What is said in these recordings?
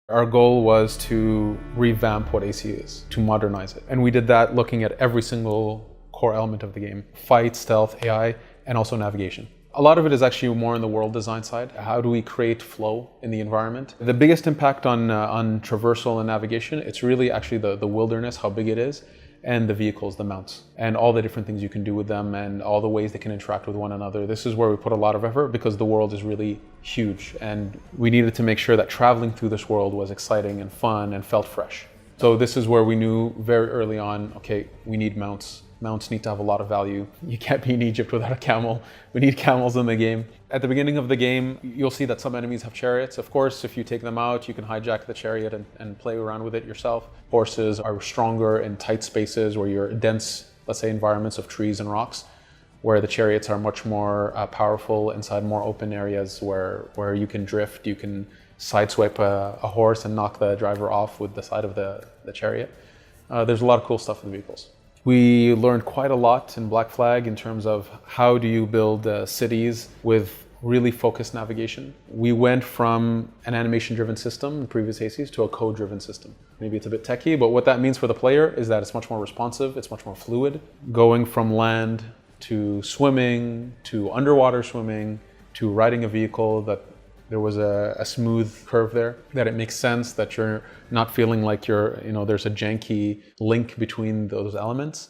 Our goal was to revamp what AC is, to modernize it. And we did that looking at every single core element of the game: fight, stealth, AI, and also navigation. A lot of it is actually more on the world design side. How do we create flow in the environment? The biggest impact on traversal and navigation, it's really actually the wilderness, how big it is, and the vehicles, the mounts, and all the different things you can do with them and all the ways they can interact with one another. This is where we put a lot of effort because the world is really huge and we needed to make sure that traveling through this world was exciting and fun and felt fresh. So this is where we knew very early on, okay, we need mounts. Mounts need to have a lot of value. You can't be in Egypt without a camel. We need camels in the game. At the beginning of the game, you'll see that some enemies have chariots. Of course, if you take them out, you can hijack the chariot and play around with it yourself. Horses are stronger in tight spaces where you're dense, let's say, environments of trees and rocks, where the chariots are much more powerful inside more open areas where you can drift, you can sideswipe a horse and knock the driver off with the side of the chariot. There's a lot of cool stuff with the vehicles. We learned quite a lot in Black Flag in terms of how do you build cities with really focused navigation. We went from an animation-driven system in previous ACs to a code-driven system. Maybe it's a bit techie, but what that means for the player is that it's much more responsive, it's much more fluid. Going from land to swimming, to underwater swimming, to riding a vehicle, that there was a smooth curve there, that it makes sense, that you're not feeling like there's a janky link between those elements.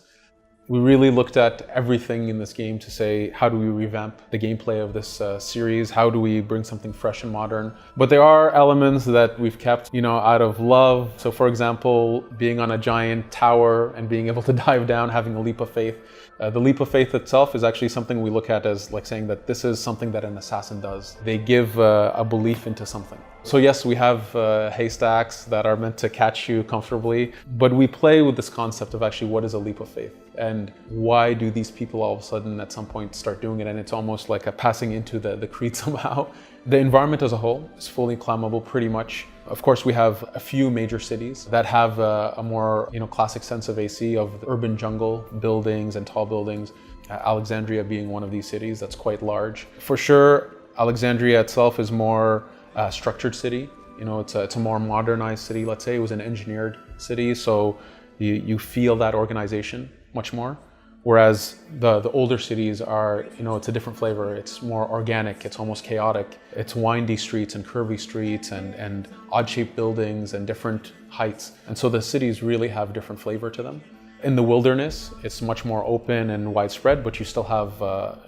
We really looked at everything in this game to say, how do we revamp the gameplay of this series? How do we bring something fresh and modern? But there are elements that we've kept, out of love. So for example, being on a giant tower and being able to dive down, having a leap of faith. The leap of faith itself is actually something we look at as like saying that this is something that an assassin does. They give a belief into something. So yes, we have haystacks that are meant to catch you comfortably, but we play with this concept of actually what is a leap of faith and why do these people all of a sudden at some point start doing it, and it's almost like a passing into the creed somehow. The environment as a whole is fully climbable pretty much. Of course, we have a few major cities that have a more classic sense of AC, of urban jungle, buildings and tall buildings. Alexandria being one of these cities that's quite large. For sure, Alexandria itself is more structured city. It's a more modernized city, let's say. It was an engineered city, so you feel that organization much more. Whereas the older cities are, it's a different flavor. It's more organic, it's almost chaotic. It's windy streets and curvy streets and odd-shaped buildings and different heights. And so the cities really have different flavor to them. In the wilderness, it's much more open and widespread, but you still have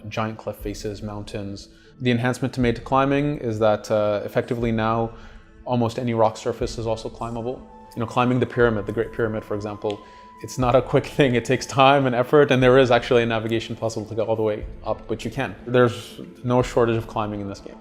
giant cliff faces, mountains. The enhancement made to climbing is that effectively now almost any rock surface is also climbable. Climbing the pyramid, the Great Pyramid, for example, it's not a quick thing. It takes time and effort, and there is actually a navigation puzzle to go all the way up, but you can. There's no shortage of climbing in this game.